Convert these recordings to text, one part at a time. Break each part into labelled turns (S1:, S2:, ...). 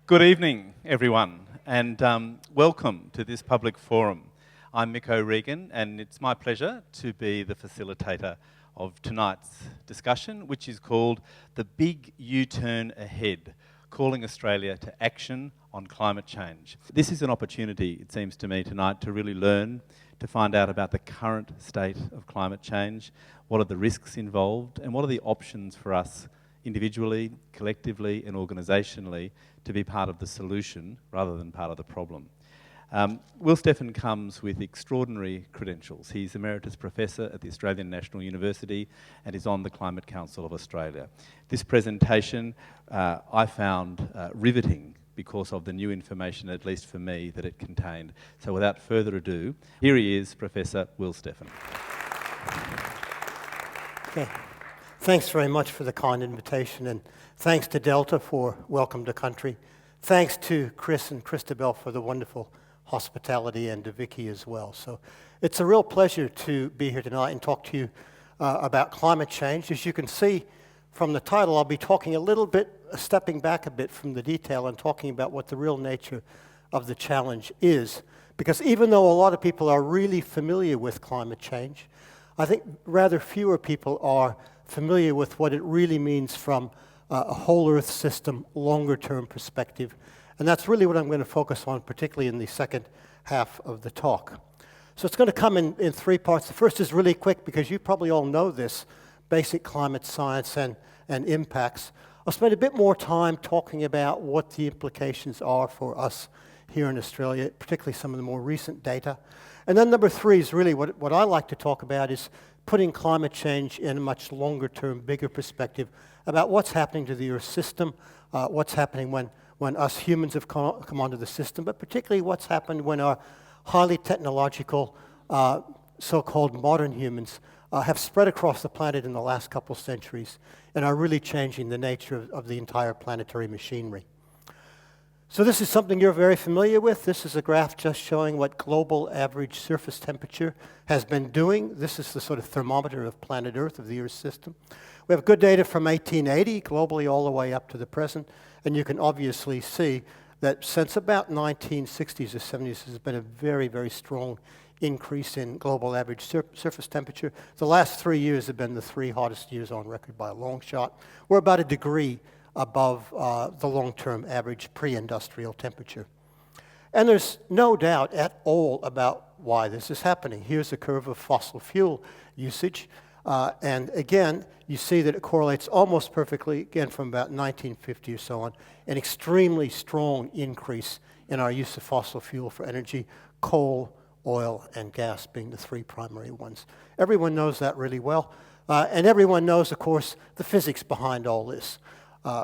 S1: Good evening, everyone, and welcome to this public forum. I'm Mick O'Regan, and it's my pleasure to be the facilitator of tonight's discussion, which is called The Big U-Turn Ahead, Calling Australia to Action on Climate Change. This is an opportunity, it seems to me, tonight to really learn, to find out about the current state of climate change, what are the risks involved, and what are the options for us individually, collectively, and organisationally to be part of the solution rather than part of the problem. Will Steffen comes with extraordinary credentials. He's Emeritus Professor at the Australian National University and is on the Climate Council of Australia. This presentation I found riveting because of the new information, at least for me, that it contained. So without further ado, here he is, Professor Will Steffen.
S2: Okay. Thanks very much for the kind invitation, and thanks to Delta for welcome to country. Thanks to Chris and Christabel for the wonderful hospitality, and to Vicky as well. So it's a real pleasure to be here tonight and talk to you about climate change. As you can see from the title, I'll be talking a little bit, stepping back a bit from the detail and talking about what the real nature of the challenge is. Because even though a lot of people are really familiar with climate change, I think rather fewer people are familiar with what it really means from a whole Earth system, longer-term perspective. And that's really what I'm going to focus on, particularly in the second half of the talk. So it's going to come in three parts. The first is really quick because you probably all know this, basic climate science and impacts. I'll spend a bit more time talking about what the implications are for us here in Australia, particularly some of the more recent data. And then number three is really what I like to talk about is putting climate change in a much longer-term, bigger perspective about what's happening to the Earth system, what's happening when us humans have come onto the system, but particularly what's happened when our highly technological, so-called modern humans have spread across the planet in the last couple of centuries and are really changing the nature of the entire planetary machinery. So this is something you're very familiar with. This is a graph just showing what global average surface temperature has been doing. This is the sort of thermometer of planet Earth, of the Earth system. We have good data from 1880, globally all the way up to the present, and you can obviously see that since about 1960s or 70s, there's been a very, very strong increase in global average surface temperature. The last 3 years have been the three hottest years on record by a long shot. We're about a degree above the long-term average pre-industrial temperature. And there's no doubt at all about why this is happening. Here's a curve of fossil fuel usage. And again, you see that it correlates almost perfectly, again, from about 1950 or so on, an extremely strong increase in our use of fossil fuel for energy, coal, oil, and gas being the three primary ones. Everyone knows that really well. And everyone knows, of course, the physics behind all this.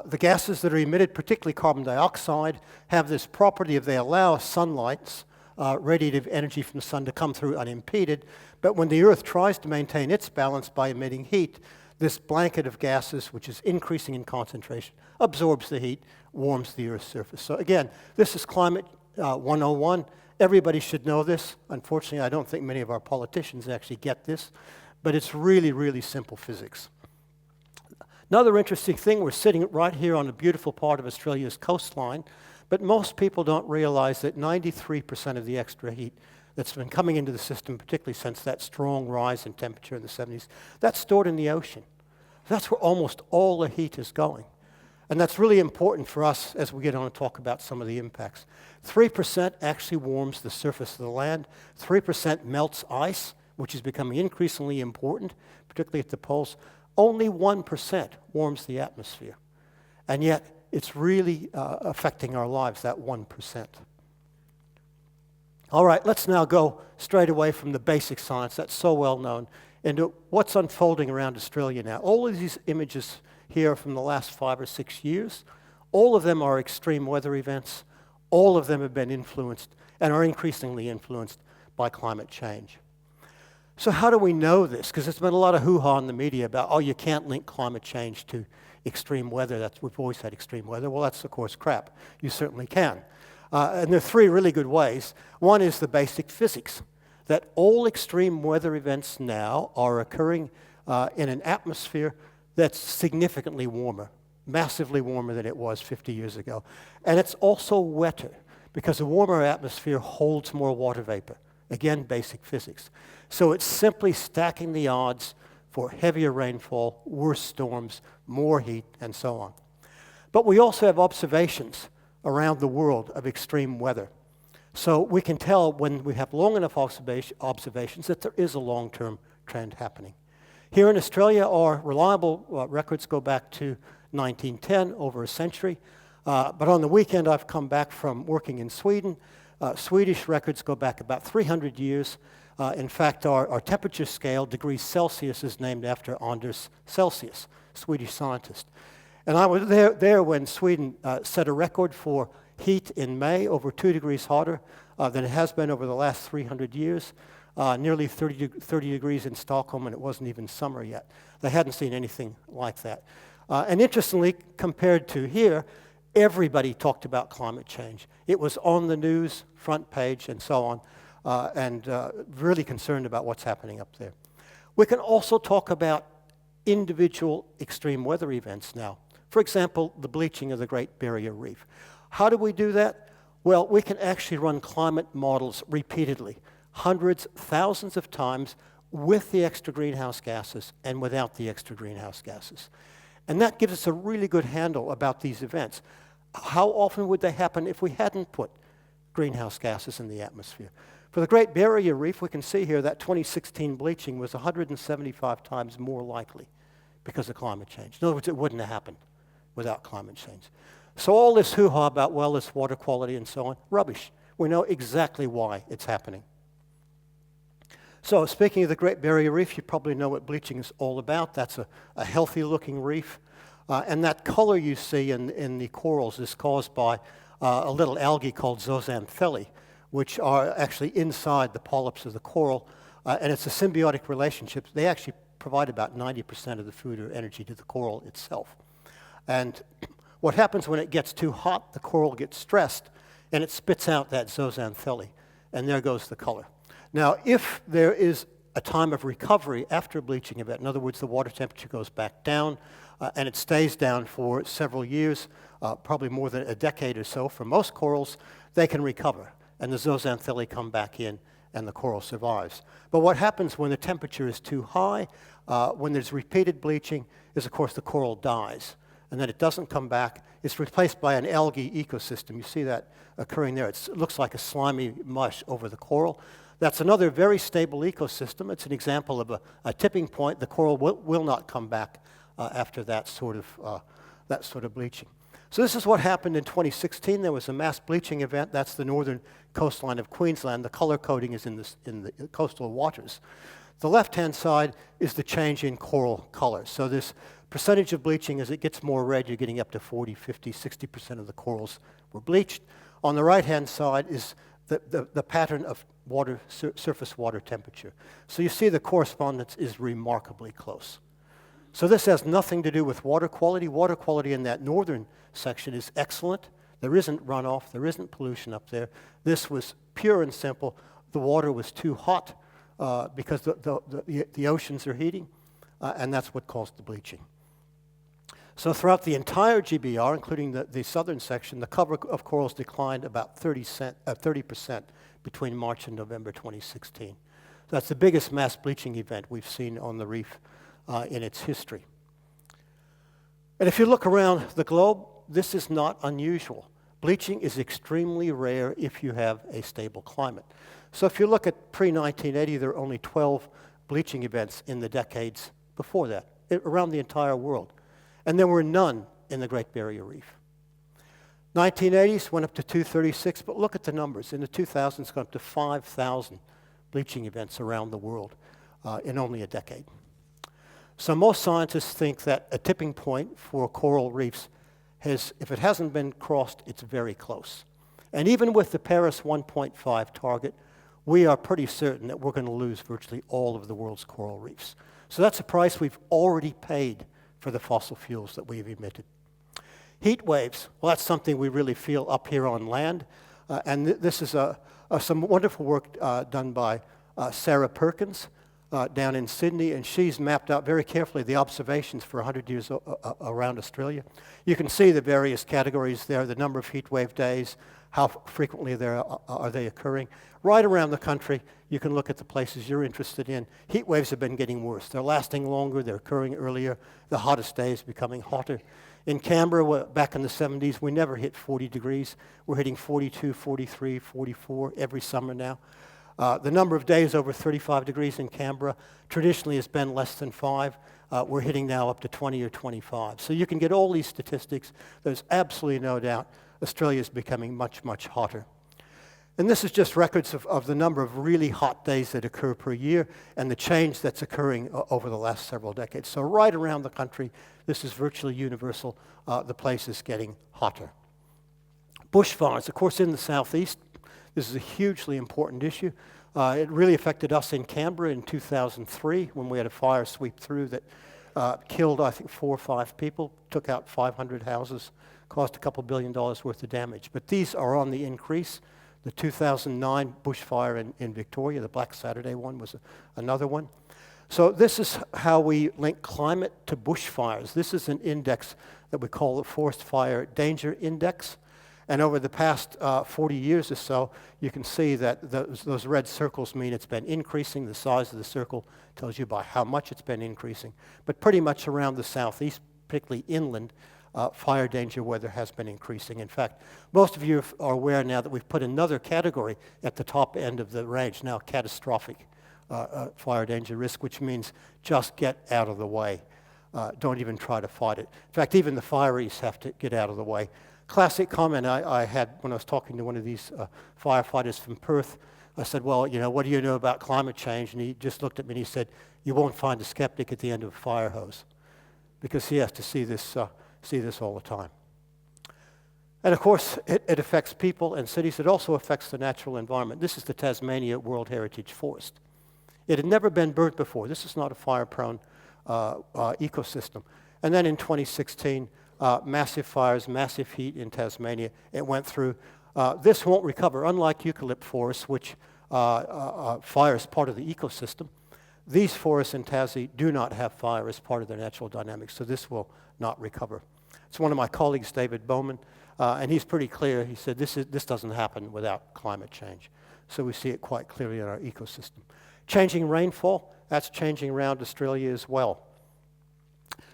S2: The gases that are emitted, particularly carbon dioxide, have this property of they allow sunlight, radiative energy from the sun to come through unimpeded, but when the Earth tries to maintain its balance by emitting heat, this blanket of gases, which is increasing in concentration, absorbs the heat, warms the Earth's surface. So again, this is climate 101. Everybody should know this. Unfortunately, I don't think many of our politicians actually get this, but it's really, really simple physics. Another interesting thing, we're sitting right here on a beautiful part of Australia's coastline, but most people don't realize that 93% of the extra heat that's been coming into the system, particularly since that strong rise in temperature in the 70s, that's stored in the ocean. That's where almost all the heat is going. And that's really important for us as we get on to talk about some of the impacts. 3% actually warms the surface of the land. 3% melts ice, which is becoming increasingly important, particularly at the poles. Only 1% warms the atmosphere. And yet, it's really affecting our lives, that 1%. All right, let's now go straight away from the basic science that's so well known into what's unfolding around Australia now. All of these images here are from the last 5 or 6 years. All of them are extreme weather events. All of them have been influenced and are increasingly influenced by climate change. So how do we know this? Because there's been a lot of hoo-ha in the media about, oh, you can't link climate change to extreme weather. We've always had extreme weather. Well, that's, of course, crap. You certainly can. And there are three really good ways. One is the basic physics, that all extreme weather events now are occurring in an atmosphere that's significantly warmer massively warmer than it was 50 years ago. And it's also wetter because a warmer atmosphere holds more water vapor. Again, basic physics. So it's simply stacking the odds for heavier rainfall, worse storms, more heat, and so on. But we also have observations around the world of extreme weather. So we can tell when we have long enough observations that there is a long-term trend happening. Here in Australia, our reliable records go back to 1910, over a century. But on the weekend, I've come back from working in Sweden. Swedish records go back about 300 years. In fact, our temperature scale, degrees Celsius, is named after Anders Celsius, Swedish scientist. And I was there when Sweden set a record for heat in May, over 2 degrees hotter than it has been over the last 300 years. Nearly 30 degrees in Stockholm, and it wasn't even summer yet. They hadn't seen anything like that. And interestingly, compared to here, everybody talked about climate change. It was on the news, front page, and so on. And really concerned about what's happening up there. We can also talk about individual extreme weather events now. For example, the bleaching of the Great Barrier Reef. How do we do that? Well, we can actually run climate models repeatedly, hundreds, thousands of times, with the extra greenhouse gases and without the extra greenhouse gases. And that gives us a really good handle about these events. How often would they happen if we hadn't put greenhouse gases in the atmosphere? For the Great Barrier Reef, we can see here that 2016 bleaching was 175 times more likely because of climate change. In other words, it wouldn't have happened without climate change. So all this hoo-ha about, well, it's water quality and so on, rubbish. We know exactly why it's happening. So speaking of the Great Barrier Reef, you probably know what bleaching is all about. That's a healthy-looking reef. And that color you see in the corals is caused by a little algae called zooxanthellae, which are actually inside the polyps of the coral, and it's a symbiotic relationship. They actually provide about 90% of the food or energy to the coral itself. And what happens when it gets too hot, the coral gets stressed, and it spits out that zooxanthellae, and there goes the color. Now, if there is a time of recovery after a bleaching event, in other words, the water temperature goes back down, and it stays down for several years, probably more than a decade or so, for most corals, they can recover. And the zooxanthellae come back in, and the coral survives. But what happens when the temperature is too high, when there's repeated bleaching, is, of course, the coral dies. And then it doesn't come back. It's replaced by an algae ecosystem. You see that occurring there. It looks like a slimy mush over the coral. That's another very stable ecosystem. It's an example of a tipping point. The coral will not come back after that sort of bleaching. So this is what happened in 2016. There was a mass bleaching event. That's the northern coastline of Queensland. The color coding is in the coastal waters. The left-hand side is the change in coral color. So this percentage of bleaching, as it gets more red, you're getting up to 40, 50, 60% of the corals were bleached. On the right-hand side is the pattern of surface water temperature. So you see the correspondence is remarkably close. So this has nothing to do with water quality. Water quality in that northern section is excellent. There isn't runoff. There isn't pollution up there. This was pure and simple. The water was too hot because the oceans are heating, and that's what caused the bleaching. So throughout the entire GBR, including the southern section, the cover of corals declined about 30% between March and November 2016. So that's the biggest mass bleaching event we've seen on the reef in its history. And if you look around the globe, this is not unusual. Bleaching is extremely rare if you have a stable climate. So if you look at pre-1980, there are only 12 bleaching events in the decades before that, around the entire world. And there were none in the Great Barrier Reef. 1980s went up to 236, but look at the numbers. In the 2000s, it's gone up to 5,000 bleaching events around the world in only a decade. So most scientists think that a tipping point for coral reefs if it hasn't been crossed, it's very close. And even with the Paris 1.5 target, we are pretty certain that we're going to lose virtually all of the world's coral reefs. So that's a price we've already paid for the fossil fuels that we've emitted. Heat waves, well, that's something we really feel up here on land. And this is some wonderful work done by Sarah Perkins down in Sydney, and she's mapped out very carefully the observations for 100 years around Australia. You can see the various categories there, the number of heat wave days, how frequently are they occurring. Right around the country, you can look at the places you're interested in. Heat waves have been getting worse. They're lasting longer, they're occurring earlier, the hottest days becoming hotter. In Canberra, back in the 70s, we never hit 40 degrees. We're hitting 42, 43, 44 every summer now. The number of days over 35 degrees in Canberra traditionally has been less than 5. We're hitting now up to 20 or 25. So you can get all these statistics. There's absolutely no doubt Australia is becoming much, much hotter. And this is just records of the number of really hot days that occur per year and the change that's occurring over the last several decades. So right around the country, this is virtually universal. The place is getting hotter. Bushfires, of course, in the southeast. This is a hugely important issue. It really affected us in Canberra in 2003 when we had a fire sweep through that killed, I think, 4 or 5 people, took out 500 houses, caused a couple $1 billion worth of damage. But these are on the increase. The 2009 bushfire in Victoria, the Black Saturday one, was another one. So this is how we link climate to bushfires. This is an index that we call the Forest Fire Danger Index. And over the past 40 years or so, you can see that those red circles mean it's been increasing. The size of the circle tells you by how much it's been increasing. But pretty much around the southeast, particularly inland, fire danger weather has been increasing. In fact, most of you are aware now that we've put another category at the top end of the range, now catastrophic fire danger risk, which means just get out of the way. Don't even try to fight it. In fact, even the fireys have to get out of the way. Classic comment I had when I was talking to one of these firefighters from Perth. I said, well, you know, what do you know about climate change? And he just looked at me and he said, you won't find a skeptic at the end of a fire hose, because he has to see this all the time. And of course, it affects people and cities. It also affects the natural environment. This is the Tasmania World Heritage Forest. It had never been burnt before. This is not a fire-prone ecosystem. And then in 2016, massive fires, massive heat in Tasmania. It went through. This won't recover, unlike eucalypt forests, which fire is part of the ecosystem. These forests in Tassie do not have fire as part of their natural dynamics, so this will not recover. It's one of my colleagues, David Bowman, and he's pretty clear. He said this doesn't happen without climate change. So we see it quite clearly in our ecosystem. Changing rainfall, that's changing around Australia as well.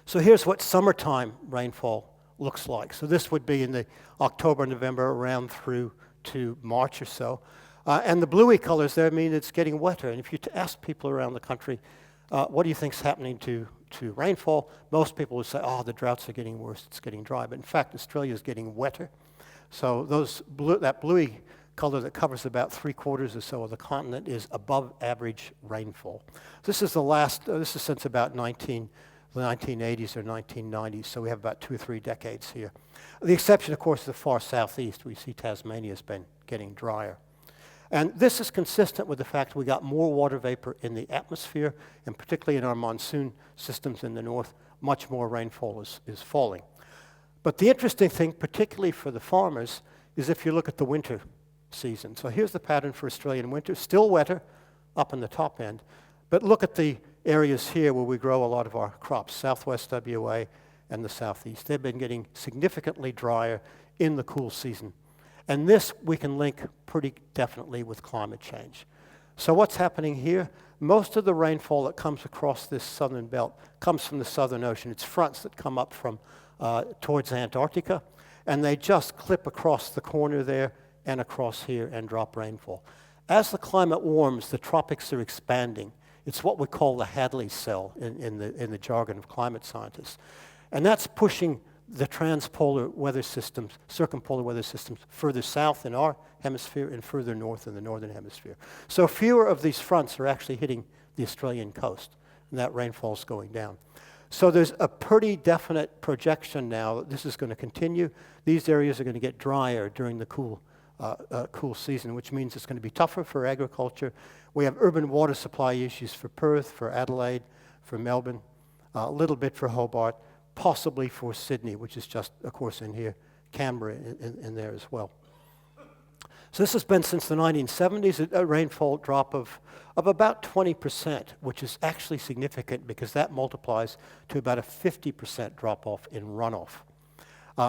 S2: So here's what summertime rainfall looks like. So this would be in the October, November, around through to March or so. And the bluey colors there mean it's getting wetter. And if you ask people around the country, what do you think's happening to rainfall? Most people would say, oh, the droughts are getting worse, it's getting dry. But in fact, Australia is getting wetter. So that bluey color that covers about 3/4 or so of the continent is above average rainfall. This is this is since about the 1980s or 1990s, so we have about 2 or 3 decades here. The exception, of course, is the far southeast, where you see Tasmania has been getting drier. And this is consistent with the fact we got more water vapor in the atmosphere, and particularly in our monsoon systems in the north, much more rainfall is falling. But the interesting thing, particularly for the farmers, is if you look at the winter season. So here's the pattern for Australian winter, still wetter up in the top end, but look at the areas here where we grow a lot of our crops, southwest WA and the southeast. They've been getting significantly drier in the cool season. And this we can link pretty definitely with climate change. So what's happening here? Most of the rainfall that comes across this southern belt comes from the Southern Ocean. It's fronts that come up from towards Antarctica, and they just clip across the corner there and across here and drop rainfall. As the climate warms, the tropics are expanding. It's what we call the Hadley cell in the jargon of climate scientists. And that's pushing the transpolar weather systems, circumpolar weather systems, further south in our hemisphere and further north in the northern hemisphere. So fewer of these fronts are actually hitting the Australian coast, and that rainfall's going down. So there's a pretty definite projection now that this is going to continue. These areas are going to get drier during the cool season, which means it's going to be tougher for agriculture. We have urban water supply issues for Perth, for Adelaide, for Melbourne, a little bit for Hobart, possibly for Sydney, which is just, of course, in here, Canberra in there as well. So this has been since the 1970s, a rainfall drop of about 20%, which is actually significant because that multiplies to about a 50% drop-off in runoff.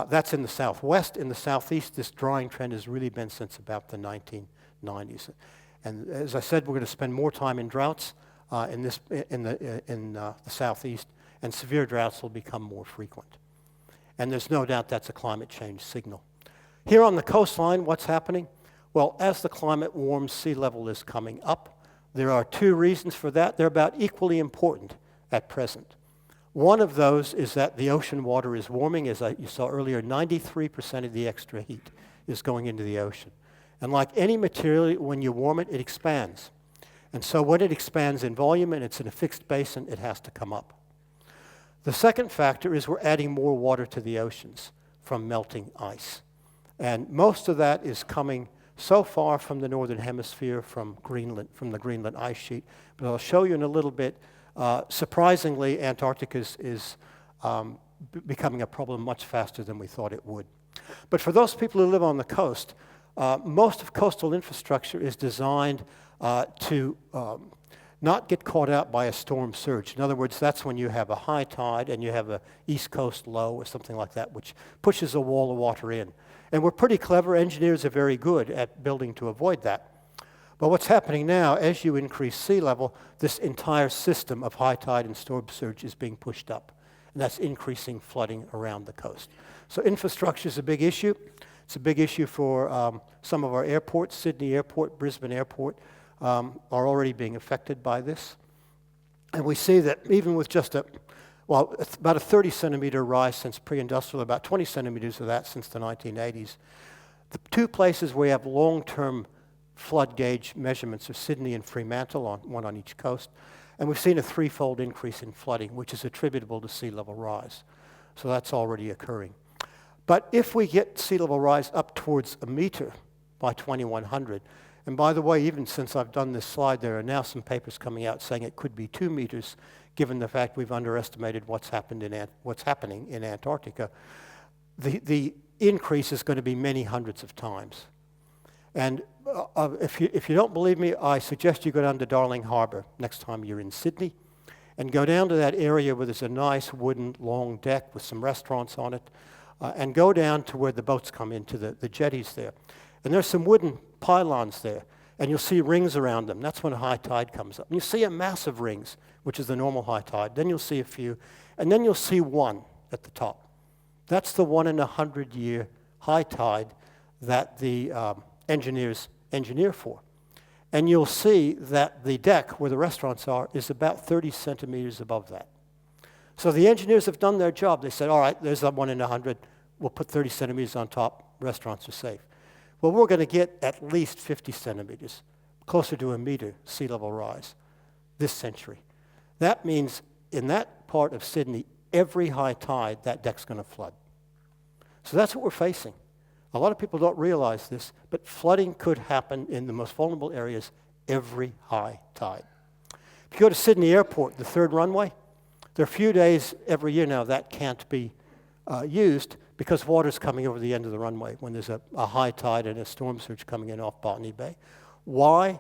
S2: That's in the southwest. In the southeast, this drying trend has really been since about the 1990s. And as I said, we're going to spend more time in droughts in the southeast, and severe droughts will become more frequent. And there's no doubt that's a climate change signal. Here on the coastline, what's happening? Well, as the climate warms, sea level is coming up. There are two reasons for that. They're about equally important at present. One of those is that the ocean water is warming. As you saw earlier, 93% of the extra heat is going into the ocean. And like any material, when you warm it, it expands. And so when it expands in volume and it's in a fixed basin, it has to come up. The second factor is we're adding more water to the oceans from melting ice. And most of that is coming so far from the northern hemisphere, from Greenland, from the Greenland ice sheet. But I'll show you in a little bit. Surprisingly, Antarctica is becoming a problem much faster than we thought it would. But for those people who live on the coast, most of coastal infrastructure is designed to not get caught out by a storm surge. In other words, that's when you have a high tide and you have a east coast low or something like that, which pushes a wall of water in. And we're pretty clever. Engineers are very good at building to avoid that. But what's happening now, as you increase sea level, this entire system of high tide and storm surge is being pushed up. And that's increasing flooding around the coast. So infrastructure is a big issue. It's a big issue for some of our airports. Sydney Airport, Brisbane Airport are already being affected by this. And we see that even with just it's about a 30 centimeter rise since pre-industrial, about 20 centimeters of that since the 1980s. The two places where we have long-term flood gauge measurements are Sydney and Fremantle, one on each coast. And we've seen a threefold increase in flooding, which is attributable to sea level rise. So that's already occurring. But if we get sea level rise up towards a meter by 2100, and by the way, even since I've done this slide, there are now some papers coming out saying it could be 2 meters, given the fact we've underestimated what's happening in Antarctica. The increase is going to be many hundreds of times. And if you don't believe me, I suggest you go down to Darling Harbour next time you're in Sydney and go down to that area where there's a nice wooden long deck with some restaurants on it, and go down to where the boats come into the jetties there. And there's some wooden pylons there, and you'll see rings around them. That's when a high tide comes up. And you see a massive rings, which is the normal high tide. Then you'll see a few, and then you'll see one at the top. That's the 1 in 100 year high tide that the engineers engineer for. And you'll see that the deck where the restaurants are is about 30 centimeters above that. So the engineers have done their job. They said, all right, there's that 1 in 100. We'll put 30 centimeters on top. Restaurants are safe. Well, we're going to get at least 50 centimeters, closer to a meter sea level rise this century. That means in that part of Sydney, every high tide, that deck's going to flood. So that's what we're facing. A lot of people don't realize this, but flooding could happen in the most vulnerable areas every high tide. If you go to Sydney Airport, the third runway, there are a few days every year now that can't be used because water's coming over the end of the runway when there's a high tide and a storm surge coming in off Botany Bay. Why?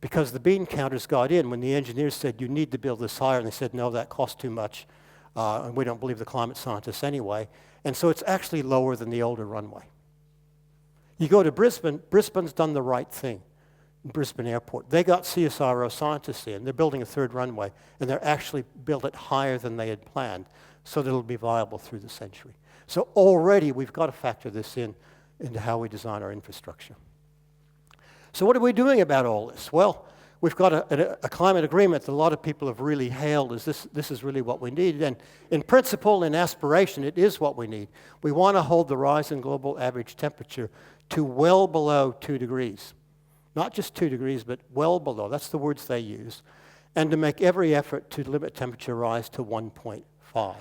S2: Because the bean counters got in when the engineers said, you need to build this higher, and they said, no, that costs too much, and we don't believe the climate scientists anyway. And so it's actually lower than the older runway. You go to Brisbane, Brisbane's done the right thing. Brisbane Airport. They got CSIRO scientists in. They're building a third runway, and they're actually built it higher than they had planned so that it'll be viable through the century. So already we've got to factor this into how we design our infrastructure. So what are we doing about all this? Well, we've got a climate agreement that a lot of people have really hailed as this is really what we need. And in principle, in aspiration, it is what we need. We want to hold the rise in global average temperature to well below 2 degrees. Not just 2 degrees, but well below. That's the words they use. And to make every effort to limit temperature rise to 1.5.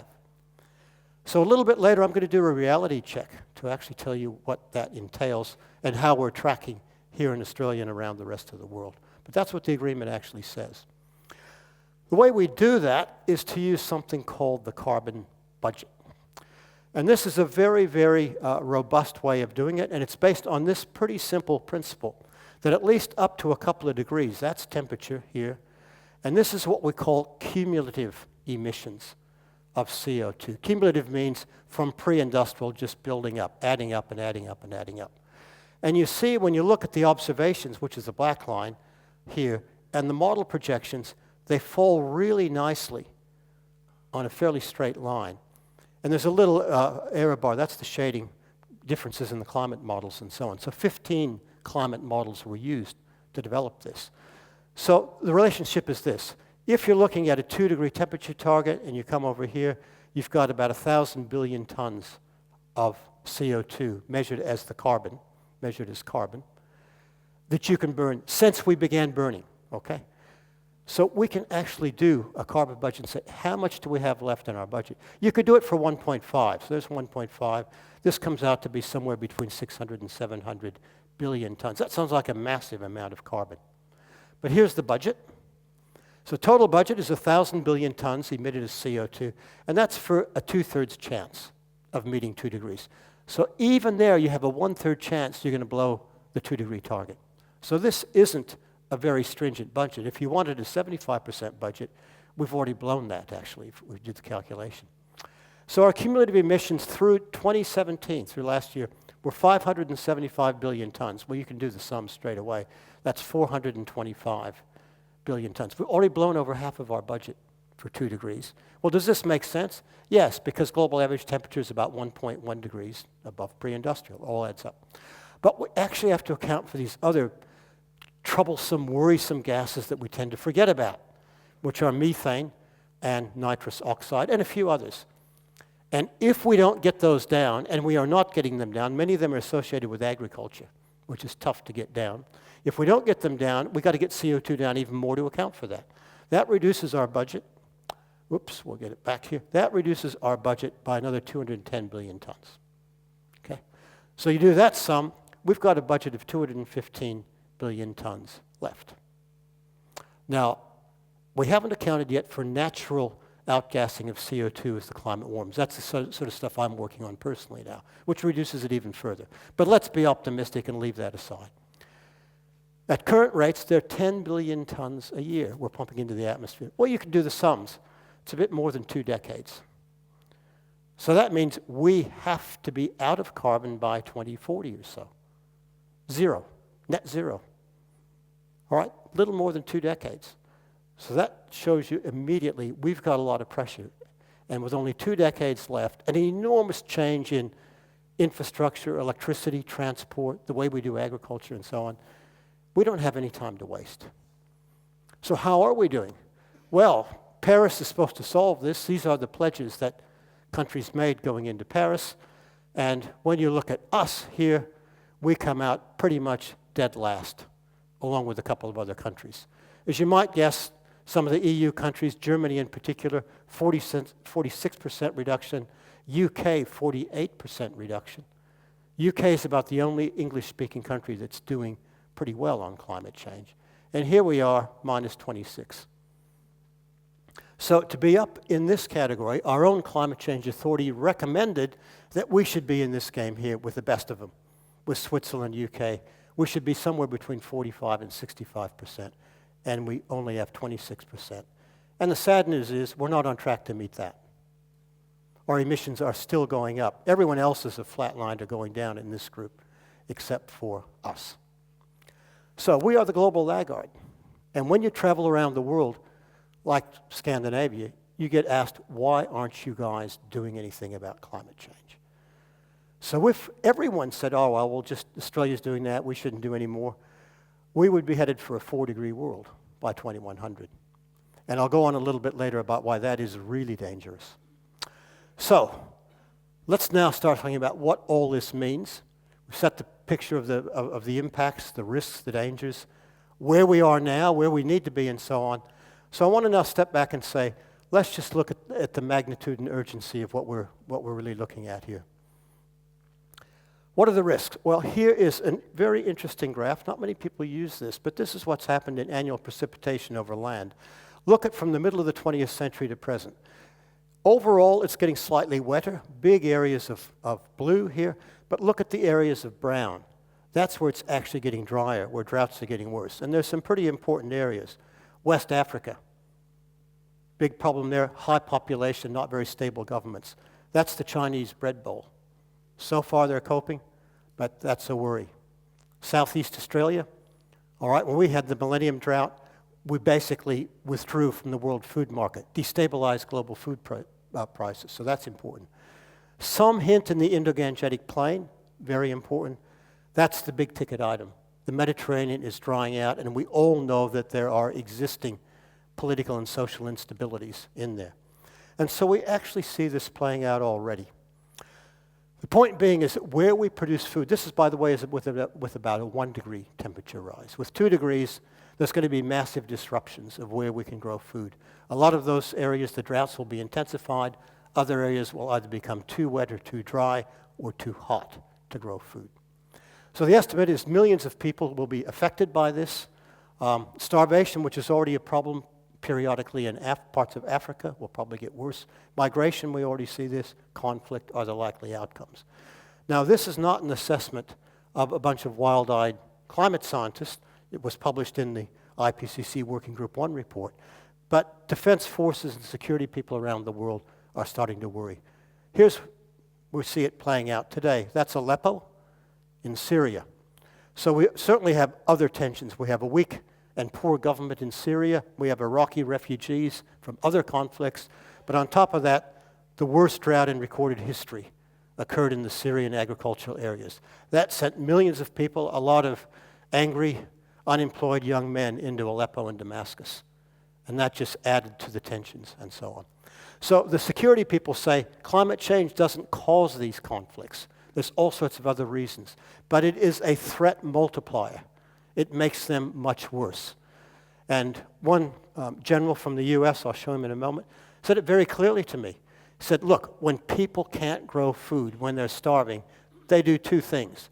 S2: So a little bit later, I'm going to do a reality check to actually tell you what that entails and how we're tracking here in Australia and around the rest of the world. But that's what the agreement actually says. The way we do that is to use something called the carbon budget. And this is a very, very robust way of doing it, and it's based on this pretty simple principle, that at least up to a couple of degrees, that's temperature here, and this is what we call cumulative emissions of CO2. Cumulative means from pre-industrial, just building up, adding up and adding up and adding up. And you see when you look at the observations, which is the black line here, and the model projections, they fall really nicely on a fairly straight line. And there's a little error bar, that's the shading differences in the climate models and so on. So 15 climate models were used to develop this. So the relationship is this. If you're looking at a 2-degree temperature target and you come over here, you've got about 1,000 billion tons of CO2 measured as carbon, that you can burn since we began burning, okay? So we can actually do a carbon budget and say, how much do we have left in our budget? You could do it for 1.5, so there's 1.5. This comes out to be somewhere between 600 and 700 billion tons. That sounds like a massive amount of carbon. But here's the budget. So total budget is 1,000 billion tons emitted as CO2, and that's for a 2/3 chance of meeting 2 degrees. So even there, you have a 1/3 chance you're going to blow the 2-degree target. So this isn't a very stringent budget. If you wanted a 75% budget, we've already blown that, actually, if we did the calculation. So our cumulative emissions through 2017, through last year, were 575 billion tons. Well, you can do the sum straight away. That's 425 billion tons. We've already blown over half of our budget for 2 degrees. Well, does this make sense? Yes, because global average temperature is about 1.1 degrees above pre-industrial. All adds up. But we actually have to account for these other troublesome, worrisome gases that we tend to forget about, which are methane and nitrous oxide and a few others. And if we don't get those down, and we are not getting them down, many of them are associated with agriculture, which is tough to get down. If we don't get them down, we've got to get CO2 down even more to account for that. That reduces our budget. Whoops, we'll get it back here. That reduces our budget by another 210 billion tons. Okay? So you do that sum, we've got a budget of 215 billion tons left. Now, we haven't accounted yet for natural outgassing of CO2 as the climate warms. That's the sort of stuff I'm working on personally now, which reduces it even further. But let's be optimistic and leave that aside. At current rates, there are 10 billion tons a year we're pumping into the atmosphere. Well, you can do the sums. It's a bit more than 2 decades. So that means we have to be out of carbon by 2040 or so. Zero, net zero. All right, little more than 2 decades. So that shows you immediately we've got a lot of pressure. And with only 2 decades left, an enormous change in infrastructure, electricity, transport, the way we do agriculture and so on, we don't have any time to waste. So how are we doing? Well, Paris is supposed to solve this. These are the pledges that countries made going into Paris. And when you look at us here, we come out pretty much dead last, along with a couple of other countries. As you might guess, some of the EU countries, Germany in particular, 46% reduction, UK 48% reduction. UK is about the only English-speaking country that's doing pretty well on climate change. And here we are, minus 26. So to be up in this category, our own climate change authority recommended that we should be in this game here with the best of them, with Switzerland, UK. We should be somewhere between 45 and 65%, and we only have 26%. And the sad news is we're not on track to meet that. Our emissions are still going up. Everyone else is a flat line or going down in this group, except for us. So we are the global laggard. And when you travel around the world, like Scandinavia, you get asked, why aren't you guys doing anything about climate change? So if everyone said, oh, well, just Australia's doing that, we shouldn't do any more, we would be headed for a 4-degree world by 2100. And I'll go on a little bit later about why that is really dangerous. So let's now start talking about what all this means. We've set the picture of the impacts, the risks, the dangers, where we are now, where we need to be, and so on. So I want to now step back and say, let's just look at the magnitude and urgency of what we're really looking at here. What are the risks? Well, here is a very interesting graph. Not many people use this, but this is what's happened in annual precipitation over land. Look at from the middle of the 20th century to present. Overall, it's getting slightly wetter, big areas of blue here, but look at the areas of brown. That's where it's actually getting drier, where droughts are getting worse. And there's some pretty important areas. West Africa, big problem there, high population, not very stable governments. That's the Chinese bread bowl. So far they're coping, but that's a worry. Southeast Australia, all right, when we had the millennium drought, we basically withdrew from the world food market, destabilized global food prices, so that's important. Some hint in the Indo-Gangetic Plain, very important. That's the big ticket item. The Mediterranean is drying out, and we all know that there are existing political and social instabilities in there. And so we actually see this playing out already. The point being is that where we produce food, this is, by the way, is with about a 1 degree temperature rise. With 2 degrees, there's going to be massive disruptions of where we can grow food. A lot of those areas, the droughts will be intensified. Other areas will either become too wet or too dry or too hot to grow food. So the estimate is millions of people will be affected by this. Starvation, which is already a problem periodically in parts of Africa, will probably get worse. Migration, we already see this. Conflict are the likely outcomes. Now, this is not an assessment of a bunch of wild-eyed climate scientists. It was published in the IPCC Working Group 1 report. But defense forces and security people around the world are starting to worry. Here's where we see it playing out today. That's Aleppo in Syria. So we certainly have other tensions. We have a weak and poor government in Syria. We have Iraqi refugees from other conflicts. But on top of that, the worst drought in recorded history occurred in the Syrian agricultural areas. That sent millions of people, a lot of angry, unemployed young men into Aleppo and Damascus. And that just added to the tensions and so on. So the security people say climate change doesn't cause these conflicts. There's all sorts of other reasons. But it is a threat multiplier. It makes them much worse. And one general from the US, I'll show him in a moment, said it very clearly to me. He said, look, when people can't grow food, when they're starving, they do two things.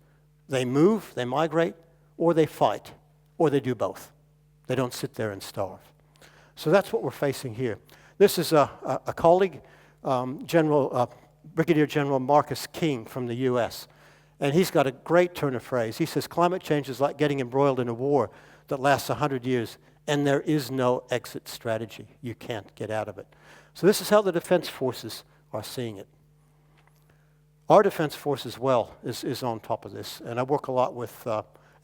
S2: They move, they migrate, or they fight, or they do both. They don't sit there and starve. So that's what we're facing here. This is a colleague, Brigadier General Marcus King from the US. And he's got a great turn of phrase. He says, climate change is like getting embroiled in a war that lasts 100 years, and there is no exit strategy. You can't get out of it. So this is how the defense forces are seeing it. Our defense force as well is on top of this. And I work a lot with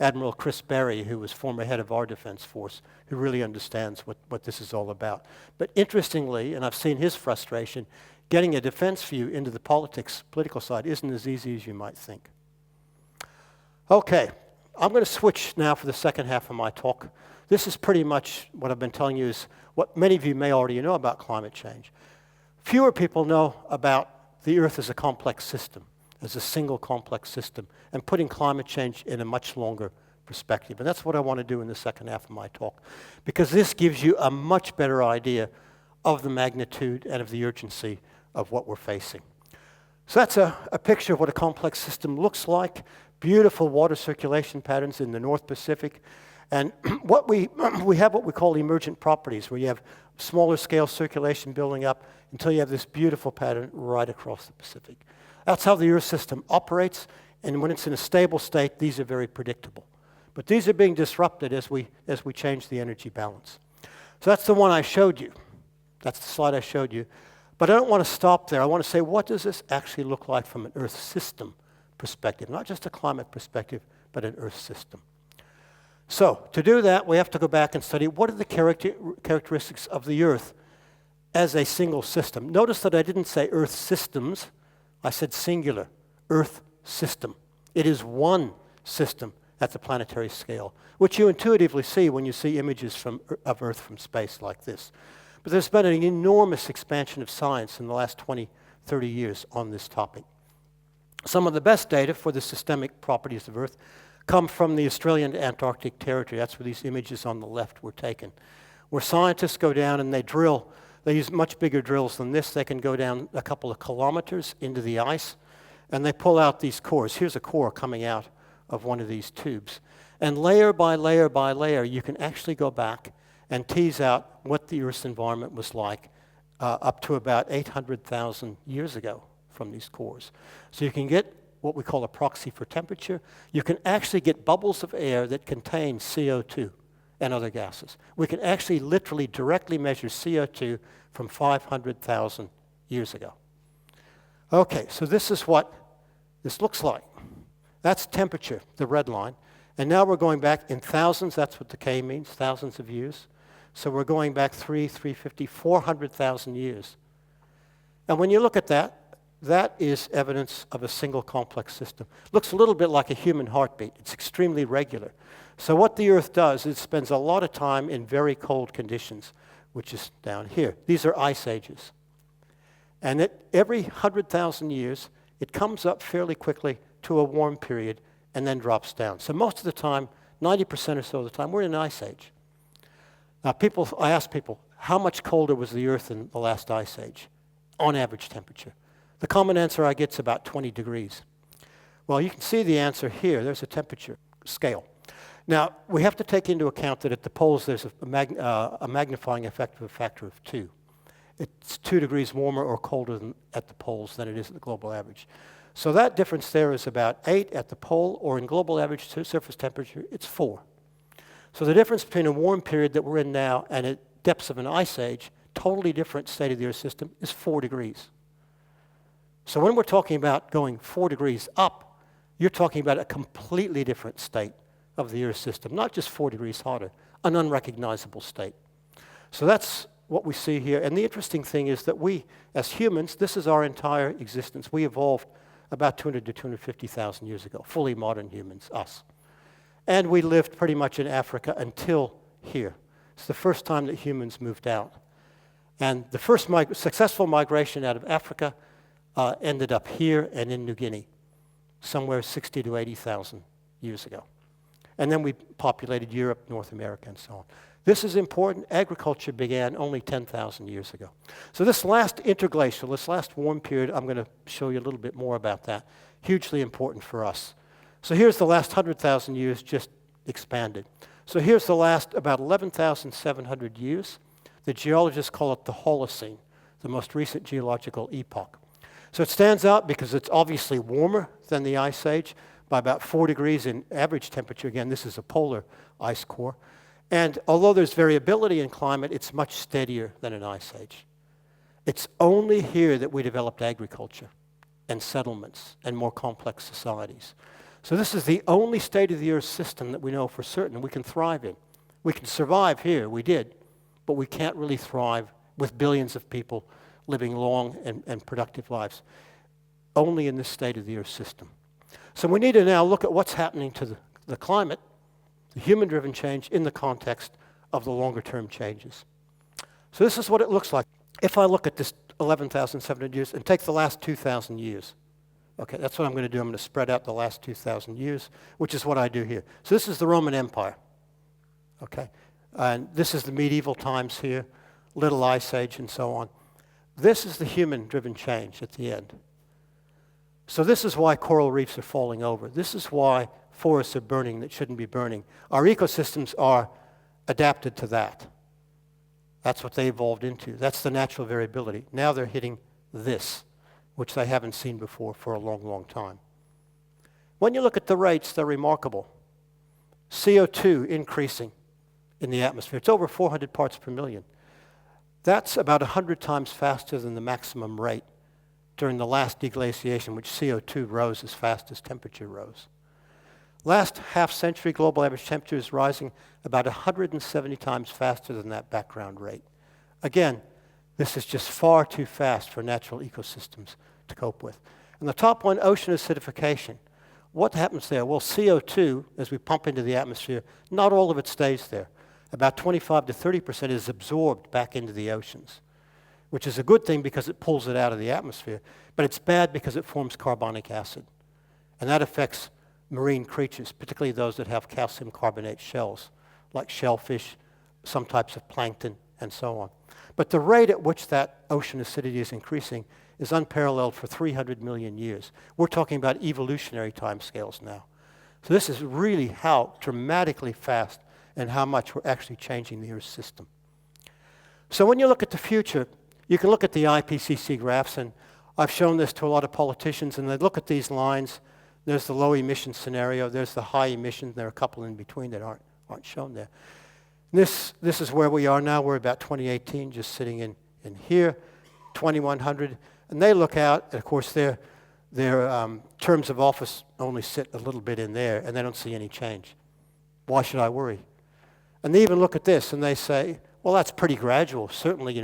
S2: Admiral Chris Berry, who was former head of our defense force, who really understands what this is all about. But interestingly, and I've seen his frustration, getting a defense view into the political side isn't as easy as you might think. Okay, I'm going to switch now for the second half of my talk. This is pretty much what I've been telling you is what many of you may already know about climate change. Fewer people know about the Earth as a complex system, as a single complex system, and putting climate change in a much longer perspective. And that's what I want to do in the second half of my talk, because this gives you a much better idea of the magnitude and of the urgency of what we're facing. So that's a picture of what a complex system looks like. Beautiful water circulation patterns in the North Pacific. And we have what we call emergent properties, where you have smaller scale circulation building up until you have this beautiful pattern right across the Pacific. That's how the Earth system operates, and when it's in a stable state, these are very predictable. But these are being disrupted as we change the energy balance. So that's the one I showed you. That's the slide I showed you. But I don't want to stop there. I want to say, what does this actually look like from an Earth system perspective? Not just a climate perspective, but an Earth system. So to do that, we have to go back and study what are the characteristics of the Earth as a single system. Notice that I didn't say Earth systems. I said singular, Earth system. It is one system at the planetary scale, which you intuitively see when you see images of Earth from space like this. But there's been an enormous expansion of science in the last 20, 30 years on this topic. Some of the best data for the systemic properties of Earth come from the Australian Antarctic Territory. That's where these images on the left were taken, where scientists go down and they drill. They use much bigger drills than this. They can go down a couple of kilometers into the ice, and they pull out these cores. Here's a core coming out of one of these tubes. And layer by layer by layer, you can actually go back and tease out what the Earth's environment was like up to about 800,000 years ago from these cores. So you can get what we call a proxy for temperature. You can actually get bubbles of air that contain CO2 and other gases. We can actually literally directly measure CO2 from 500,000 years ago. Okay, so this is what this looks like. That's temperature, the red line. And now we're going back in thousands, that's what the K means, thousands of years. So we're going back 350, 400,000 years. And when you look at that, that is evidence of a single complex system. Looks a little bit like a human heartbeat. It's extremely regular. So what the Earth does is it spends a lot of time in very cold conditions, which is down here. These are ice ages. And at every 100,000 years, it comes up fairly quickly to a warm period and then drops down. So most of the time, 90% or so of the time, we're in an ice age. Now I ask people, how much colder was the Earth in the last ice age on average temperature? The common answer I get is about 20 degrees. Well, you can see the answer here. There's a temperature scale. Now, we have to take into account that at the poles there's a magnifying effect of a factor of 2. It's 2 degrees warmer or colder at the poles than it is at the global average. So that difference there is about 8 at the pole, or in global average surface temperature, it's 4. So the difference between a warm period that we're in now and at depths of an ice age, totally different state of the Earth system, is 4 degrees. So when we're talking about going 4 degrees up, you're talking about a completely different state of the Earth system, not just 4 degrees hotter, an unrecognizable state. So that's what we see here. And the interesting thing is that we, as humans, this is our entire existence. We evolved about 200 to 250,000 years ago, fully modern humans, us. And we lived pretty much in Africa until here. It's the first time that humans moved out. And the first successful migration out of Africa ended up here and in New Guinea, somewhere 60 to 80,000 years ago. And then we populated Europe, North America, and so on. This is important. Agriculture began only 10,000 years ago. So this last interglacial, this last warm period, I'm going to show you a little bit more about that. Hugely important for us. So here's the last 100,000 years just expanded. So here's the last about 11,700 years. The geologists call it the Holocene, the most recent geological epoch. So it stands out because it's obviously warmer than the Ice Age by about 4 degrees in average temperature. Again, this is a polar ice core. And although there's variability in climate, it's much steadier than an Ice Age. It's only here that we developed agriculture and settlements and more complex societies. So this is the only state of the Earth system that we know for certain we can thrive in. We can survive here, we did, but we can't really thrive with billions of people living long and productive lives, only in this state of the Earth system. So we need to now look at what's happening to the climate, the human-driven change, in the context of the longer-term changes. So this is what it looks like. If I look at this 11,700 years and take the last 2,000 years, okay, that's what I'm going to do. I'm going to spread out the last 2,000 years, which is what I do here. So this is the Roman Empire, okay? And this is the medieval times here, Little Ice Age, and so on. This is the human-driven change at the end. So this is why coral reefs are falling over. This is why forests are burning that shouldn't be burning. Our ecosystems are adapted to that. That's what they evolved into. That's the natural variability. Now they're hitting this, which they haven't seen before for a long, long time. When you look at the rates, they're remarkable. CO2 increasing in the atmosphere. It's over 400 parts per million. That's about 100 times faster than the maximum rate during the last deglaciation, which CO2 rose as fast as temperature rose. Last half century, global average temperature is rising about 170 times faster than that background rate. Again, this is just far too fast for natural ecosystems to cope with. And the top one, ocean acidification. What happens there? Well, CO2, as we pump into the atmosphere, not all of it stays there. About 25 to 30% is absorbed back into the oceans, which is a good thing because it pulls it out of the atmosphere, but it's bad because it forms carbonic acid. And that affects marine creatures, particularly those that have calcium carbonate shells, like shellfish, some types of plankton, and so on. But the rate at which that ocean acidity is increasing is unparalleled for 300 million years. We're talking about evolutionary timescales now. So this is really how dramatically fast and how much we're actually changing the Earth system. So when you look at the future, You can look at the IPCC graphs, and I've shown this to a lot of politicians, and they look at these lines. There's the low emission scenario, there's the high emission, there are a couple in between that aren't shown there. This is where we are now. We're about 2018, just sitting in here, 2100, and they look out, and of course their terms of office only sit a little bit in there, and they don't see any change. Why should I worry? And they even look at this, and they say, well, that's pretty gradual. Certainly,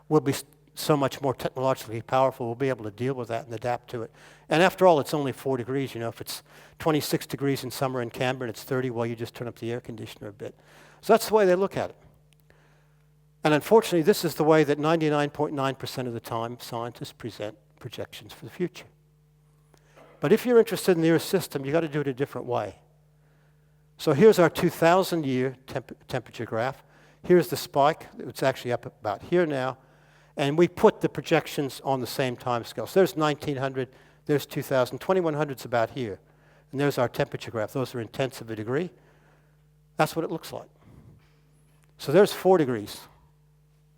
S2: we'll be so much more technologically powerful, we'll be able to deal with that and adapt to it. And after all, it's only 4 degrees. If it's 26 degrees in summer in Canberra and it's 30, well, you just turn up the air conditioner a bit. So that's the way they look at it. And unfortunately, this is the way that 99.9% of the time scientists present projections for the future. But if you're interested in the Earth system, you've got to do it a different way. So here's our 2,000-year temperature graph. Here's the spike. It's actually up about here now. And we put the projections on the same time scale. So there's 1900, there's 2000, 2100's about here. And there's our temperature graph. Those are in tenths of a degree. That's what it looks like. So there's 4 degrees.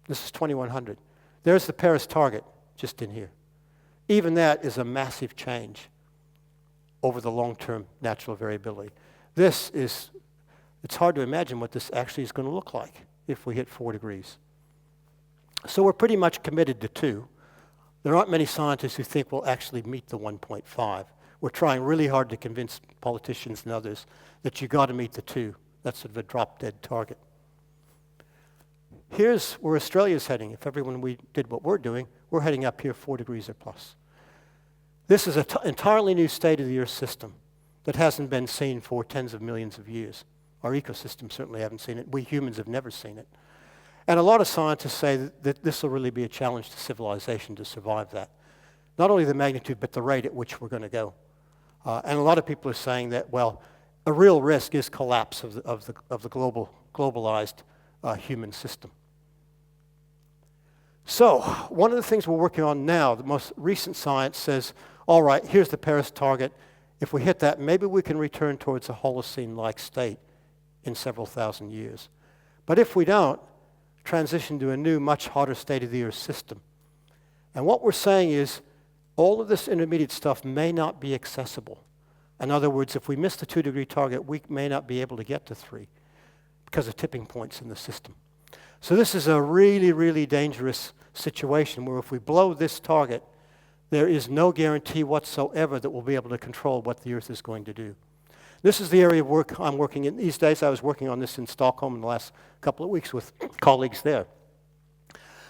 S2: This is 2100. There's the Paris target just in here. Even that is a massive change over the long-term natural variability. It's hard to imagine what this actually is going to look like if we hit 4 degrees. So we're pretty much committed to 2. There aren't many scientists who think we'll actually meet the 1.5. We're trying really hard to convince politicians and others that you got to meet the 2. That's sort of a drop-dead target. Here's where Australia's heading. If we did what we're doing, we're heading up here 4 degrees or plus. This is an entirely new state of the Earth system that hasn't been seen for tens of millions of years. Our ecosystems certainly haven't seen it. We humans have never seen it. And a lot of scientists say that this will really be a challenge to civilization to survive that. Not only the magnitude, but the rate at which we're going to go. And a lot of people are saying that, well, a real risk is collapse of the globalized human system. So one of the things we're working on now, the most recent science says, all right, here's the Paris target. If we hit that, maybe we can return towards a Holocene-like state in several thousand years. But if we don't, transition to a new, much hotter state of the Earth system. And what we're saying is all of this intermediate stuff may not be accessible. In other words, if we miss the 2-degree target, we may not be able to get to 3 because of tipping points in the system. So this is a really, really dangerous situation where if we blow this target, there is no guarantee whatsoever that we'll be able to control what the Earth is going to do. This is the area of work I'm working in these days. I was working on this in Stockholm in the last couple of weeks with colleagues there.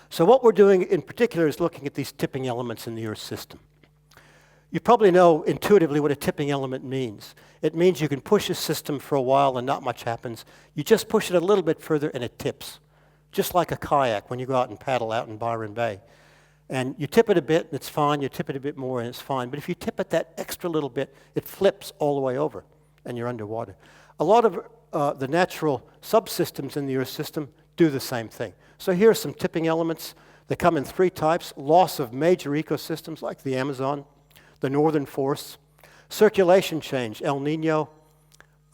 S2: So what we're doing in particular is looking at these tipping elements in the Earth system. You probably know intuitively what a tipping element means. It means you can push a system for a while and not much happens. You just push it a little bit further and it tips. Just like a kayak when you go out and paddle out in Byron Bay. And you tip it a bit and it's fine, you tip it a bit more and it's fine. But if you tip it that extra little bit, it flips all the way over and you're underwater. A lot of the natural subsystems in the Earth system do the same thing. So here are some tipping elements. They come in 3 types. Loss of major ecosystems like the Amazon, the northern forests, circulation change, El Nino,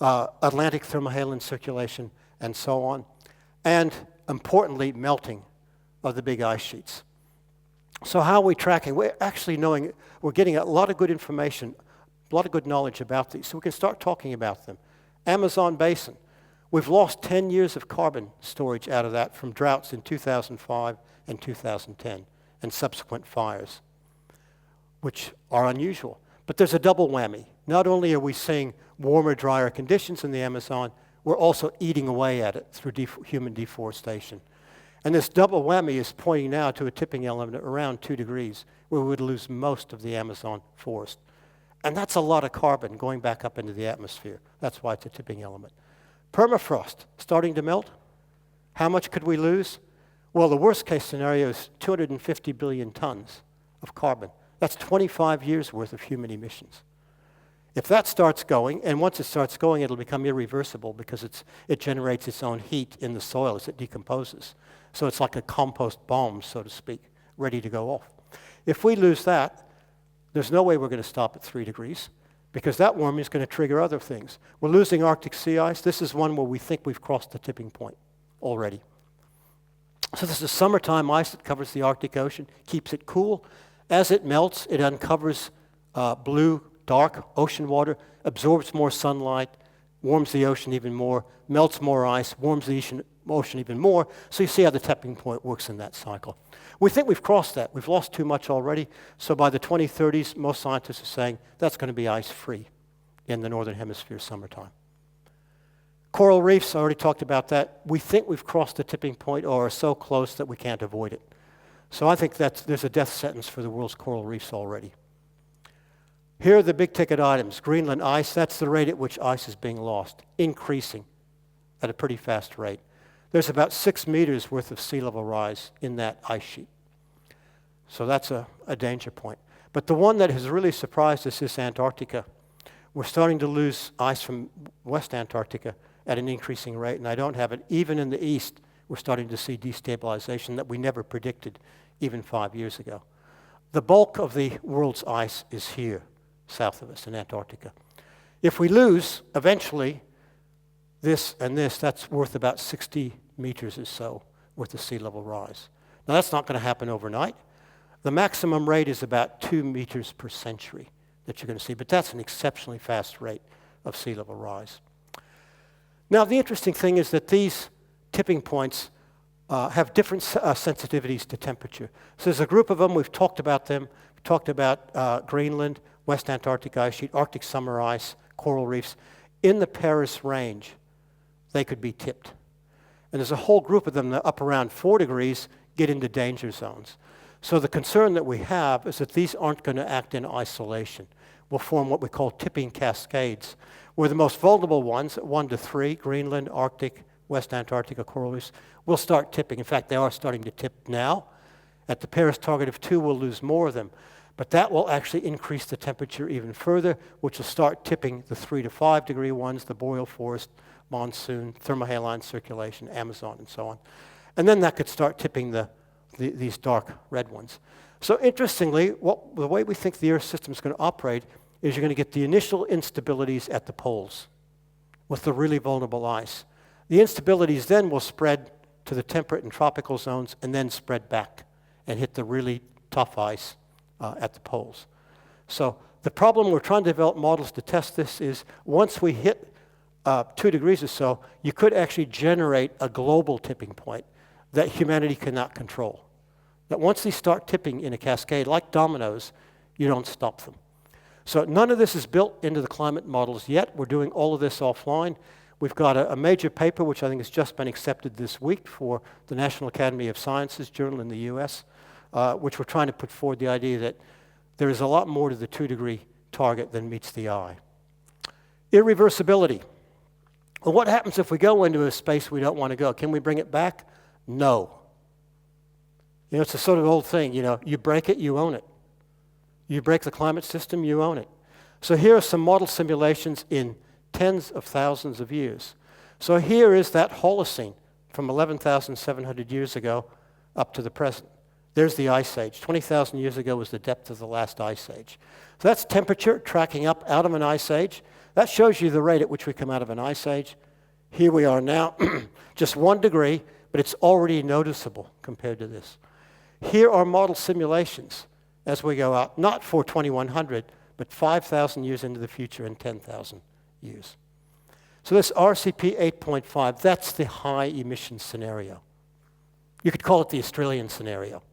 S2: Atlantic thermohaline circulation, and so on. And importantly, melting of the big ice sheets. So how are we tracking? We're actually we're getting a lot of good information, a lot of good knowledge about these, so we can start talking about them. Amazon basin. We've lost 10 years of carbon storage out of that from droughts in 2005 and 2010 and subsequent fires, which are unusual. But there's a double whammy. Not only are we seeing warmer, drier conditions in the Amazon, we're also eating away at it through human deforestation. And this double whammy is pointing now to a tipping element at around 2 degrees, where we would lose most of the Amazon forest. And that's a lot of carbon going back up into the atmosphere. That's why it's a tipping element. Permafrost starting to melt. How much could we lose? Well, the worst case scenario is 250 billion tons of carbon. That's 25 years worth of human emissions. If that starts going, and once it starts going, it'll become irreversible because it generates its own heat in the soil as it decomposes. So it's like a compost bomb, so to speak, ready to go off. If we lose that, there's no way we're going to stop at 3 degrees because that warming is going to trigger other things. We're losing Arctic sea ice. This is one where we think we've crossed the tipping point already. So this is summertime ice that covers the Arctic Ocean, keeps it cool. As it melts, it uncovers blue, dark ocean water, absorbs more sunlight, warms the ocean even more, melts more ice, warms the ocean even more. So you see how the tipping point works in that cycle. We think we've crossed that. We've lost too much already. So by the 2030s, most scientists are saying that's going to be ice-free in the northern hemisphere summertime. Coral reefs, I already talked about that. We think we've crossed the tipping point or are so close that we can't avoid it. So I think there's a death sentence for the world's coral reefs already. Here are the big ticket items. Greenland ice, that's the rate at which ice is being lost, increasing at a pretty fast rate. There's about 6 meters worth of sea level rise in that ice sheet. So that's a danger point. But the one that has really surprised us is Antarctica. We're starting to lose ice from West Antarctica at an increasing rate, and I don't have it. Even in the east, we're starting to see destabilization that we never predicted even 5 years ago. The bulk of the world's ice is here, south of us in Antarctica. If we lose, eventually, this and this, that's worth about 60 meters or so worth of sea level rise. Now that's not going to happen overnight. The maximum rate is about 2 meters per century that you're going to see, but that's an exceptionally fast rate of sea level rise. Now the interesting thing is that these tipping points have different sensitivities to temperature. So there's a group of them, we've talked about them. We talked about Greenland, West Antarctic ice sheet, Arctic summer ice, coral reefs. In the Paris range, they could be tipped. And there's a whole group of them that up around 4 degrees get into danger zones. So the concern that we have is that these aren't going to act in isolation. Will form what we call tipping cascades, where the most vulnerable ones, at 1 to 3, Greenland, Arctic, West Antarctica coral reefs, will start tipping. In fact, they are starting to tip now. At the Paris target of 2, we'll lose more of them. But that will actually increase the temperature even further, which will start tipping the 3 to 5 degree ones, the boreal forest, monsoon, thermohaline circulation, Amazon, and so on. And then that could start tipping these dark red ones. So interestingly, the way we think the Earth system is going to operate is you're going to get the initial instabilities at the poles with the really vulnerable ice. The instabilities then will spread to the temperate and tropical zones and then spread back and hit the really tough ice at the poles. So the problem, we're trying to develop models to test this, is once we hit 2 degrees or so, you could actually generate a global tipping point that humanity cannot control. That once these start tipping in a cascade, like dominoes, you don't stop them. So none of this is built into the climate models yet. We're doing all of this offline. We've got a major paper, which I think has just been accepted this week for the National Academy of Sciences journal in the US, which we're trying to put forward the idea that there is a lot more to the 2 degree target than meets the eye. Irreversibility. Well, what happens if we go into a space we don't want to go? Can we bring it back? No. You know, it's a sort of old thing, you break it, you own it. You break the climate system, you own it. So here are some model simulations in tens of thousands of years. So here is that Holocene from 11,700 years ago up to the present. There's the ice age. 20,000 years ago was the depth of the last ice age. So that's temperature tracking up out of an ice age. That shows you the rate at which we come out of an ice age. Here we are now, just 1 degree, but it's already noticeable compared to this. Here are model simulations as we go out, not for 2100, but 5,000 years into the future and 10,000 years. So this RCP 8.5, that's the high emission scenario. You could call it the Australian scenario.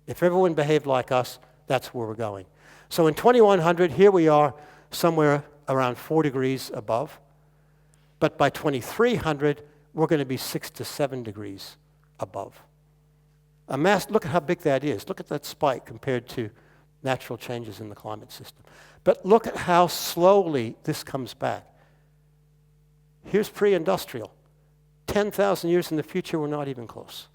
S2: If everyone behaved like us, that's where we're going. So in 2100, here we are somewhere around 4 degrees above. But by 2300, we're going to be 6 to 7 degrees above. Look at how big that is. Look at that spike compared to natural changes in the climate system. But look at how slowly this comes back. Here's pre-industrial. 10,000 years in the future, we're not even close.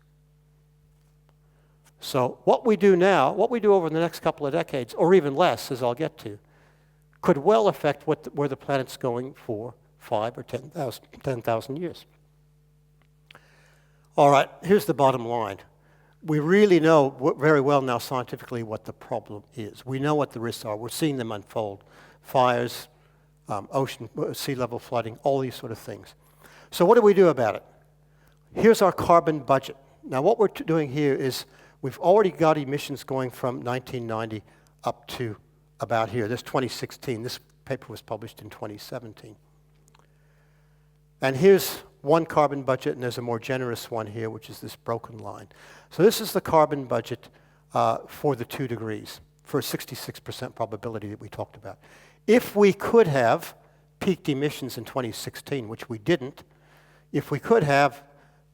S2: So what we do now, what we do over the next couple of decades, or even less, as I'll get to, could well affect where the planet's going for 5 or 10,000 years. All right, here's the bottom line. We really know very well now scientifically what the problem is. We know what the risks are. We're seeing them unfold. Fires, sea level flooding, all these sort of things. So what do we do about it? Here's our carbon budget. Now what we're doing here is we've already got emissions going from 1990 up to about here. This 2016. This paper was published in 2017. And here's one carbon budget, and there's a more generous one here, which is this broken line. So this is the carbon budget for the 2 degrees, for a 66% probability that we talked about. If we could have peaked emissions in 2016, which we didn't, if we could have,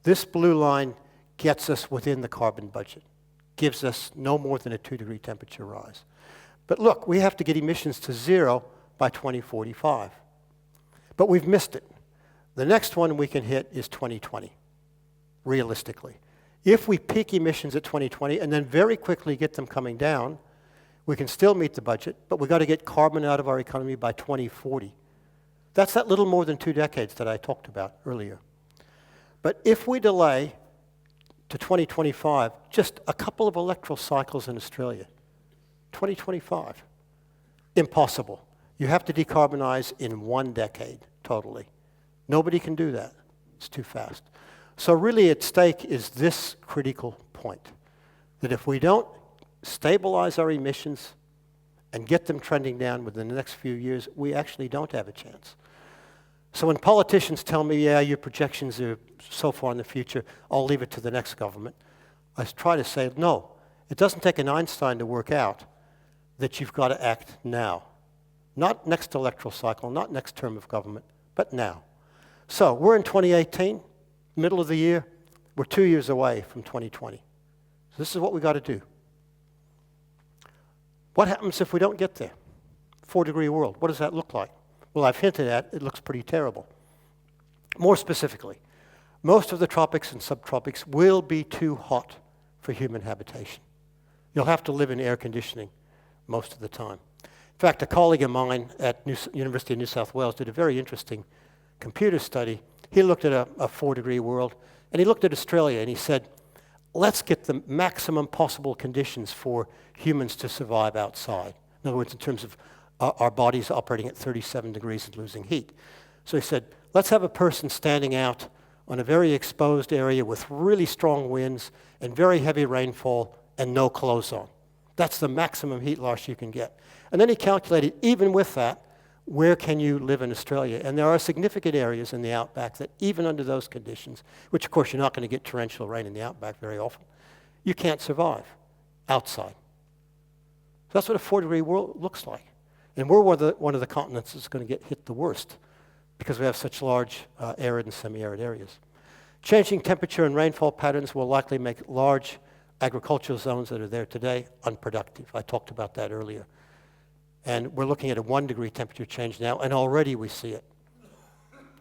S2: this blue line gets us within the carbon budget, gives us no more than a 2-degree temperature rise. But look, we have to get emissions to 0 by 2045. But we've missed it. The next one we can hit is 2020, realistically. If we peak emissions at 2020 and then very quickly get them coming down, we can still meet the budget, but we've got to get carbon out of our economy by 2040. That's that little more than 2 decades that I talked about earlier. But if we delay to 2025, just a couple of electoral cycles in Australia, 2025, impossible. You have to decarbonize in 1 decade, totally. Nobody can do that. It's too fast. So really at stake is this critical point, that if we don't stabilize our emissions and get them trending down within the next few years, we actually don't have a chance. So when politicians tell me, yeah, your projections are so far in the future, I'll leave it to the next government, I try to say, no, it doesn't take an Einstein to work out that you've got to act now. Not next electoral cycle, not next term of government, but now. So we're in 2018, middle of the year. We're 2 years away from 2020. So this is what we've got to do. What happens if we don't get there? 4-degree world, what does that look like? Well, I've hinted at it looks pretty terrible. More specifically, most of the tropics and subtropics will be too hot for human habitation. You'll have to live in air conditioning most of the time. In fact, a colleague of mine at University of New South Wales did a very interesting computer study. He looked at a 4-degree world, and he looked at Australia, and he said, let's get the maximum possible conditions for humans to survive outside. In other words, in terms of our bodies operating at 37 degrees and losing heat. So he said, let's have a person standing out on a very exposed area with really strong winds and very heavy rainfall and no clothes on. That's the maximum heat loss you can get. And then he calculated, even with that, where can you live in Australia? And there are significant areas in the outback that even under those conditions, which of course you're not going to get torrential rain in the outback very often, you can't survive outside. So that's what a 4-degree world looks like. And we're one of the continents that's going to get hit the worst because we have such large arid and semi-arid areas. Changing temperature and rainfall patterns will likely make large agricultural zones that are there today unproductive. I talked about that earlier. And we're looking at a 1-degree temperature change now, and already we see it.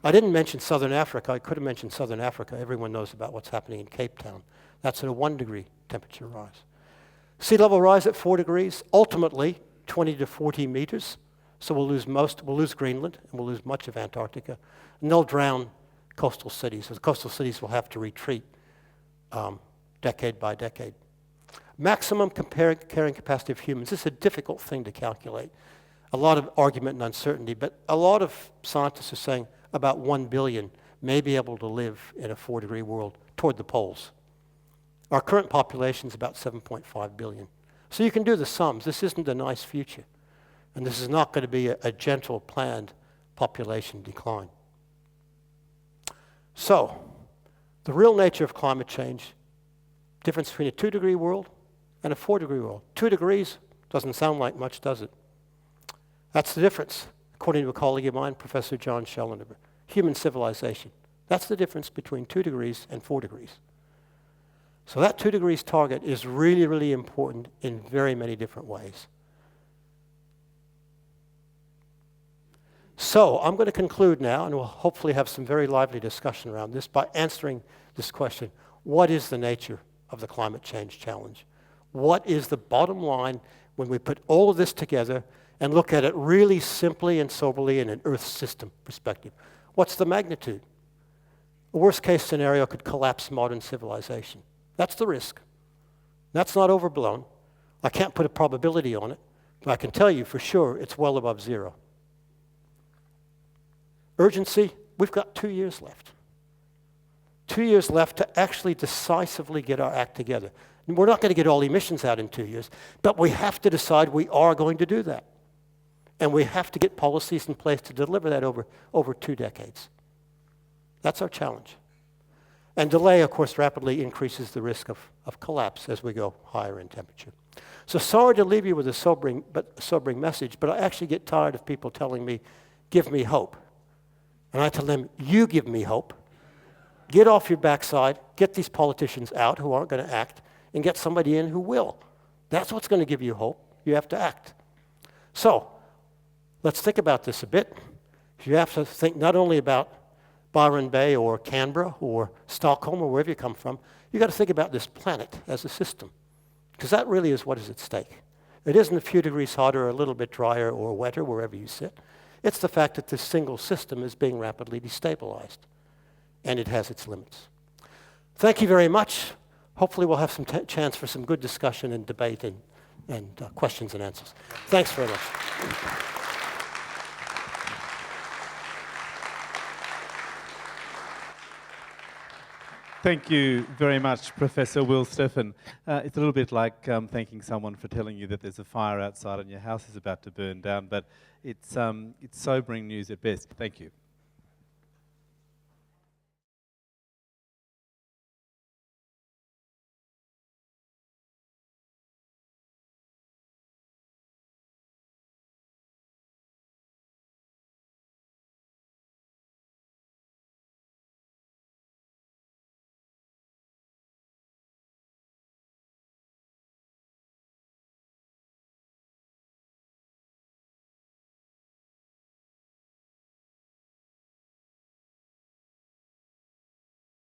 S2: I didn't mention Southern Africa. I could have mentioned Southern Africa. Everyone knows about what's happening in Cape Town. That's at a 1-degree temperature rise. Sea level rise at 4 degrees, ultimately 20 to 40 meters. So we'll lose Greenland, and we'll lose much of Antarctica. And they'll drown coastal cities. So the coastal cities will have to retreat decade by decade. Maximum carrying capacity of humans. This is a difficult thing to calculate. A lot of argument and uncertainty, but a lot of scientists are saying about 1 billion may be able to live in a 4-degree world toward the poles. Our current population is about 7.5 billion. So you can do the sums. This isn't a nice future. And this is not going to be a gentle, planned population decline. So, the real nature of climate change, difference between a 2-degree world and a 4-degree world. 2 degrees doesn't sound like much, does it? That's the difference, according to a colleague of mine, Professor John Schellenberger. Human civilization. That's the difference between 2 degrees and 4 degrees. So that 2 degrees target is really, really important in very many different ways. So I'm going to conclude now, and we'll hopefully have some very lively discussion around this by answering this question. What is the nature of the climate change challenge? What is the bottom line when we put all of this together and look at it really simply and soberly in an Earth system perspective? What's the magnitude? A worst-case scenario could collapse modern civilization. That's the risk. That's not overblown. I can't put a probability on it, but I can tell you for sure it's well above 0. Urgency, we've got 2 years left. 2 years left to actually decisively get our act together. We're not going to get all emissions out in 2 years, but we have to decide we are going to do that. And we have to get policies in place to deliver that over 2 decades. That's our challenge. And delay, of course, rapidly increases the risk of collapse as we go higher in temperature. So sorry to leave you with a sobering message, but I actually get tired of people telling me, give me hope. And I tell them, you give me hope. Get off your backside, get these politicians out who aren't going to act, and get somebody in who will. That's what's going to give you hope. You have to act. So, let's think about this a bit. You have to think not only about Byron Bay or Canberra or Stockholm or wherever you come from, you've got to think about this planet as a system, because that really is what is at stake. It isn't a few degrees hotter or a little bit drier or wetter wherever you sit. It's the fact that this single system is being rapidly destabilized, and it has its limits. Thank you very much. Hopefully we'll have some chance for some good discussion and debate and questions and answers. Thanks very much.
S1: Thank you very much, Professor Will Steffen. It's a little bit like thanking someone for telling you that there's a fire outside and your house is about to burn down, but it's sobering news at best. Thank you.